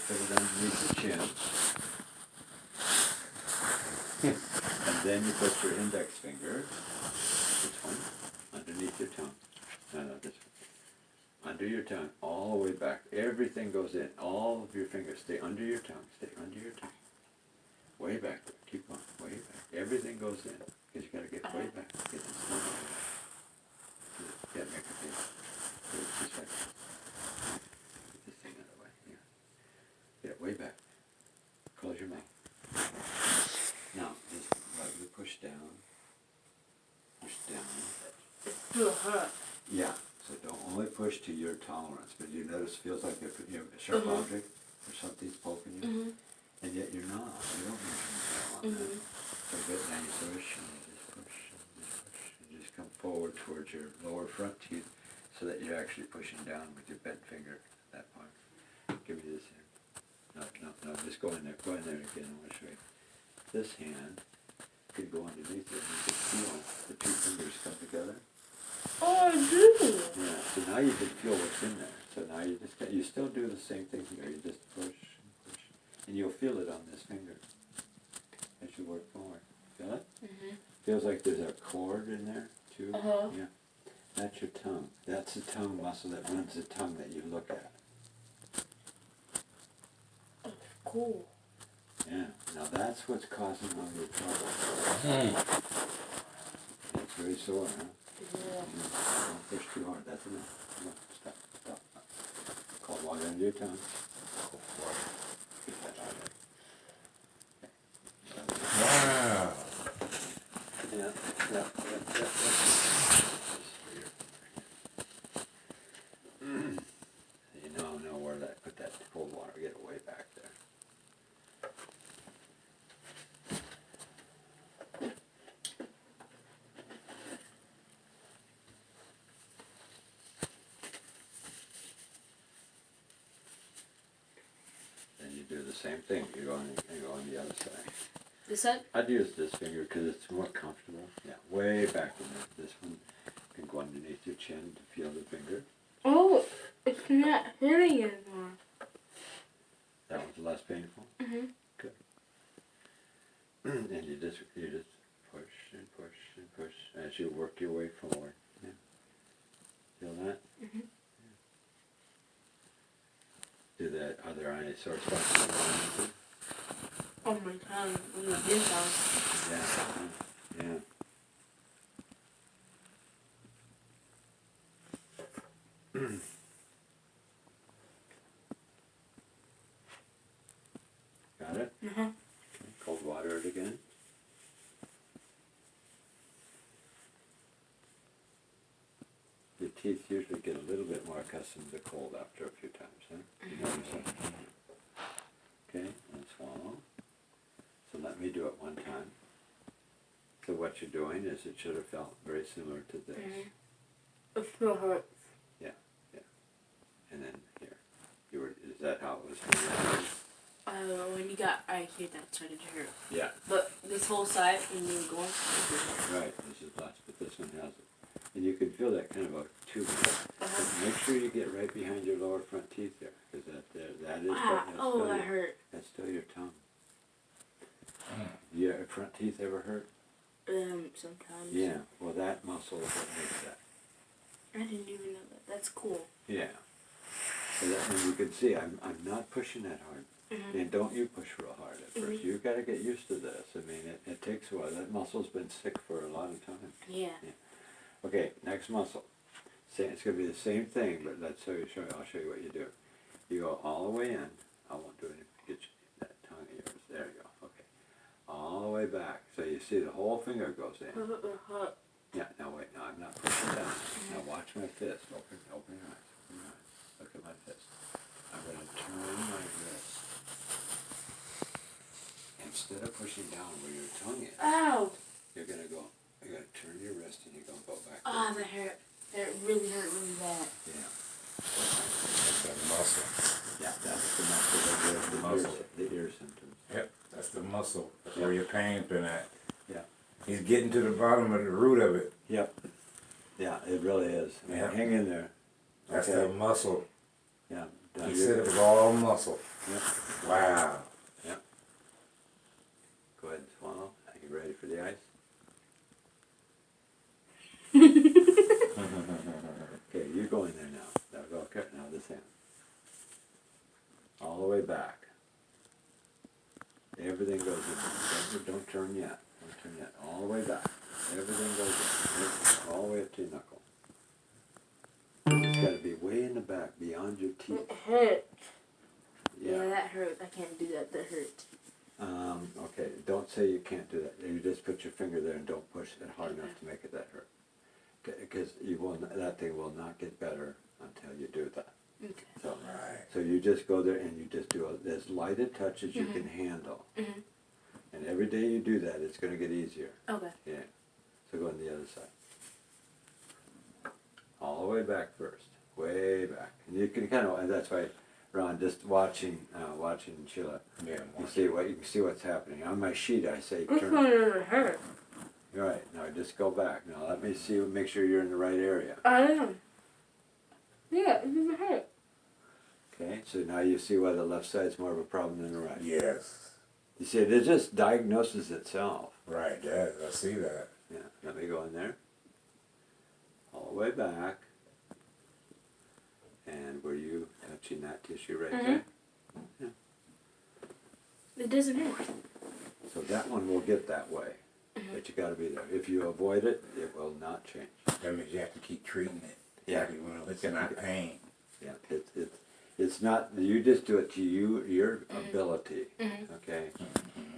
put it underneath the chin. And then you put your index finger, this one, underneath your tongue. No, this one. Under your tongue, all the way back. Everything goes in. All of your fingers stay under your tongue. Stay under your tongue. Way back. Keep going. Way back. Everything goes in. Because you got to get way back. Get this one. Yeah, make it big. Just like this. Get this thing out of the way. Yeah. Get it way back. Close your mouth. Now, just lightly push down. Push down. It's still hurt. Yeah. So don't only push to your tolerance, but you notice it feels like a sharp object or something's poking you, and yet you're not. You don't usually feel on that. So good. Now you push and you just push and just push and just come forward towards your lower front teeth, so that you're actually pushing down with your bent finger at that point. Give me this hand. No. Just go in there. Go in there again. I want to show you. This hand could go underneath it, and you can feel the two fingers come together. Oh, I do. Yeah, so now you can feel what's in there. So now you still do the same thing here. You just push and push. And you'll feel it on this finger as you work forward. Feel it? Feels like there's a cord in there, too. Yeah. That's your tongue. That's the tongue muscle that runs the tongue that you look at. That's cool. Yeah. Now that's what's causing all your trouble. It's very sore, huh? Yeah. Don't push too hard. That's enough. Come on, stop. Cold water under your tongue. Cold water. Get that out of there. Wow. Yeah. You know where that, put that cold water, get it way back there. Do the same thing. You go on the other side. This side? I'd use this finger because it's more comfortable. Yeah, way back in there. This one can go underneath your chin to feel the finger. Oh, it's not hurting anymore. That one's less painful. Good. And you just push and push and push as you work your way forward. Yeah. Feel that? Do that. Are there any sore spots? Oh my God, on the inside. Yeah. Got it? Okay. Cold water it again. Your teeth usually get a little bit more accustomed to cold after a few times, huh? You notice that? Okay, and swallow. So let me do it one time. So what you're doing is it should have felt very similar to this. It still hurts. Yeah. And then here. Is that how it was for you? When you got, I hear that started to hurt. Yeah. But this whole side, when you were going, Right, this is less, but this one has it. And you can feel that kind of a tube. Make sure you get right behind your lower front teeth there, because that is that hurt. That's still your tongue. Your front teeth ever hurt? Sometimes. Yeah, well that muscle is what makes that. I didn't even know that. That's cool. Yeah. So that, and you can see I'm not pushing that hard. And don't you push real hard at first. You've got to get used to this. I mean, it takes a while. That muscle's been sick for a lot of time. Yeah. Okay, next muscle. It's going to be the same thing, but I'll show you what you do. You go all the way in. I won't do anything. Get that tongue of yours. There you go. Okay. All the way back. So you see the whole finger goes in. Yeah, now wait. Now I'm not pushing down. Now watch my fist. Open your eyes. Open your eyes. Look at my fist. I'm going to turn my wrist. Instead of pushing down where your tongue is, you're going to turn your wrist and you're going to go back. Ah, that hurt. That really hurt really bad. Yeah. That's that muscle. Yeah, that's the muscle. The ear symptoms. Yep, that's the muscle. That's where your pain's been at. Yeah. He's getting to the bottom of the root of it. Yep. Yeah, it really is. I mean, hang in there. That's that muscle. Yeah. Down He your- said it was all muscle. Yep. Wow. Go ahead and swallow. Are you ready for the ice? Okay, you go in there now. Now go, okay, now this hand. All the way back. Everything goes in. Don't turn yet. Don't turn yet. All the way back. Everything goes in. All the way up to your knuckle. It's got to be way in the back, beyond your teeth. It hurt. Yeah, Yeah. that hurt. I can't do that. That hurt. Okay, don't say you can't do that. You just put your finger there and don't push it hard enough to make it that hurt. Because you will, that thing will not get better until you do that. Okay. So, Right. so you just go there and you just do as light a touch as you can handle. Mhm. And every day you do that, it's going to get easier. Okay. Yeah. So go on the other side. All the way back first. Way back. And you can kind of, and that's why, Ron, just watching Sheila, Yeah. you can see what's happening. On my sheet I say This turn. one doesn't hurt. Right, now just go back. Now let me see, make sure you're in the right area. I am. Yeah, it doesn't hurt. Okay, so now you see why the left side's more of a problem than the right. Yes. You see, it just diagnoses itself. Right. That, I see that. Yeah, let me go in there. All the way back. And were you touching that tissue right there? It doesn't hurt. So that one will get that way. But you gotta be there. If you avoid it, it will not change. That means you have to keep treating it. Yeah. Even though it's not pain. Yeah, it's not, you just do it to your ability, okay?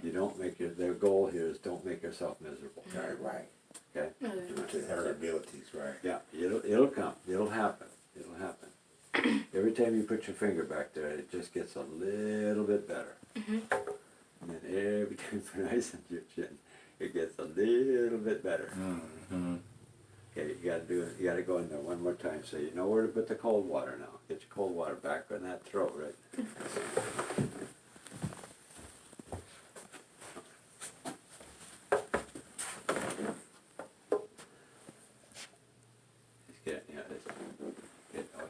You don't make their goal here is don't make yourself miserable, Right. okay? Do it to her abilities, right. Yeah, it'll come, it'll happen. Every time you put your finger back there, it just gets a little bit better. And then every time you put ice on your chin, it gets a little bit better. Mm-hmm. Okay, you gotta go in there one more time, so you know where to put the cold water now. Get your cold water back in that throat, right? Just get,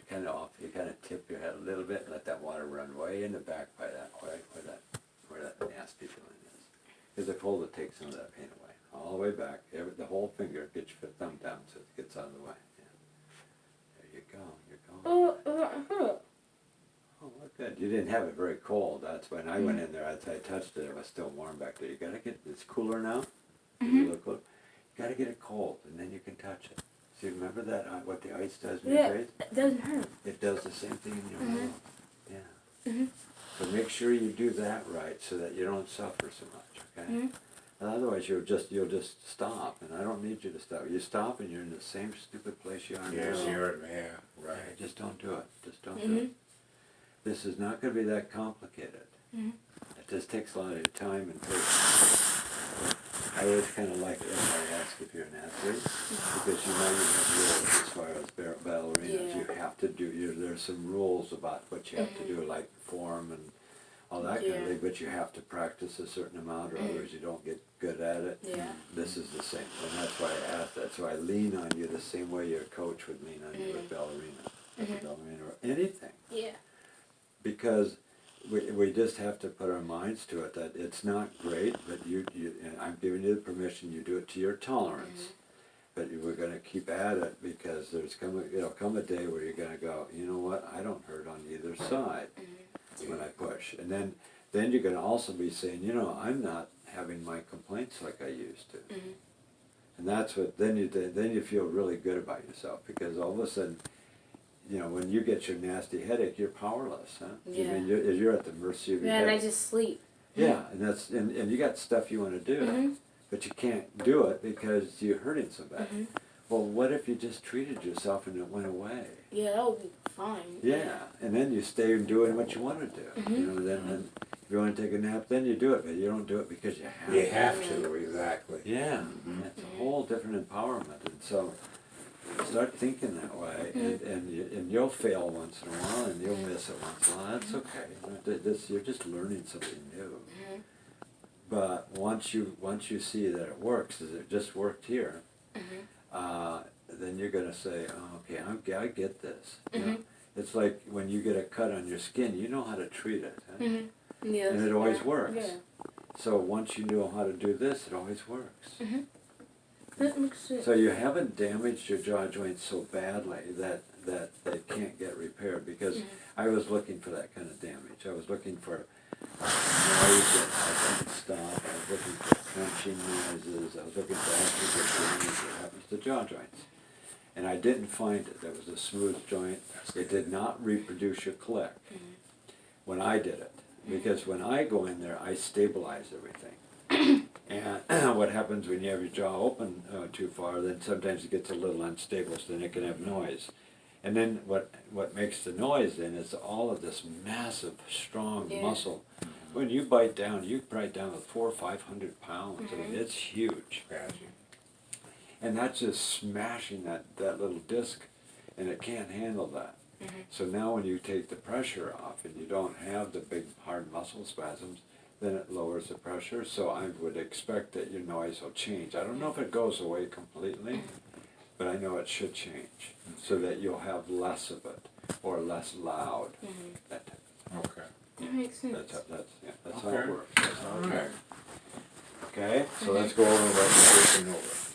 kind of off, you kind of tip your head a little bit and let that water run way in the back by that, where that nasty feeling is. Because the cold will take some of that pain away. All the way back, the whole finger, get your thumb down so it gets out of the way. Yeah. There you go, you're going. Oh, it hurt. Oh, well, good. You didn't have it very cold. That's when I went in there. I touched it. It was still warm back there. You gotta get it's cooler now. It's a little cooler. You gotta get it cold, and then you can touch it. See, remember that what the ice does in your Yeah, face? it doesn't hurt. It does the same thing in your mouth. Yeah. So make sure you do that right, so that you don't suffer so much. Okay. And otherwise, you'll just stop, and I don't need you to stop. You stop, and you're in the same stupid place you are Yes, now. you're, yeah, Right. right. Just don't do it. Just don't do it. This is not going to be that complicated. It just takes a lot of time and patience. I always kind of like it when I ask if you're an athlete, because you know you have rules as far as ballerinas. Yeah. You have to do, there's some rules about what you have to do, like form and all that kind of Yeah. thing, but you have to practice a certain amount, or otherwise you don't get good at it. Yeah. This is the same, and that's why I asked that. So I lean on you the same way your coach would lean on you with ballerina, as a ballerina, or anything. Yeah. Because we just have to put our minds to it that it's not great, but and I'm giving you the permission, you do it to your tolerance. But we're going to keep at it, because it'll come a day where you're going to go, you know what, I don't hurt on either side when I push. And then you're going to also be saying, you know, I'm not having my complaints like I used to. And that's what, then you feel really good about yourself, because all of a sudden, you know, when you get your nasty headache, you're powerless, huh? Yeah. I mean, you're at the mercy of your Yeah, and I headache. just sleep. Yeah, and you got stuff you want to do, but you can't do it because you're hurting so bad. Well, what if you just treated yourself and it went away? Yeah, that would be fine. Yeah, and then you stay doing what you want to do. You know, then if you want to take a nap, then you do it, but you don't do it because you have You to. have to, exactly. Yeah, it's a whole different empowerment, and so start thinking that way, and you'll fail once in a while, and you'll miss it once in a while. That's okay. You're just learning something new. But once you see that it works, as it just worked here, then you're going to say, oh, okay, I get this. You know? It's like when you get a cut on your skin, you know how to treat it. Huh? Mm-hmm. Yes. And it always yeah, works. Yeah. So once you know how to do this, it always works. Mm-hmm. That makes sense. So you haven't damaged your jaw joints so badly that they can't get repaired, because I was looking for that kind of damage. I was looking for noise that I couldn't stop. I was looking for crunching noises. I was looking for all kinds of damage that happens to jaw joints. And I didn't find it. That was a smooth joint. It did not reproduce your click when I did it. Because when I go in there, I stabilize everything. And what happens when you have your jaw open too far, then sometimes it gets a little unstable, so then it can have noise. And then what makes the noise then is all of this massive, strong Yeah. muscle. When you bite down, you bite down with 400 or 500 pounds. I mean, it's huge. Gotcha. And that's just smashing that little disc, and it can't handle that. So now when you take the pressure off and you don't have the big hard muscle spasms, then it lowers the pressure. So I would expect that your noise will change. I don't know if it goes away completely, but I know it should change so that you'll have less of it or less loud. That type Okay. That makes sense. that's how it Okay. works. That's how it Alright. works. Okay, so let's go over what Listen over.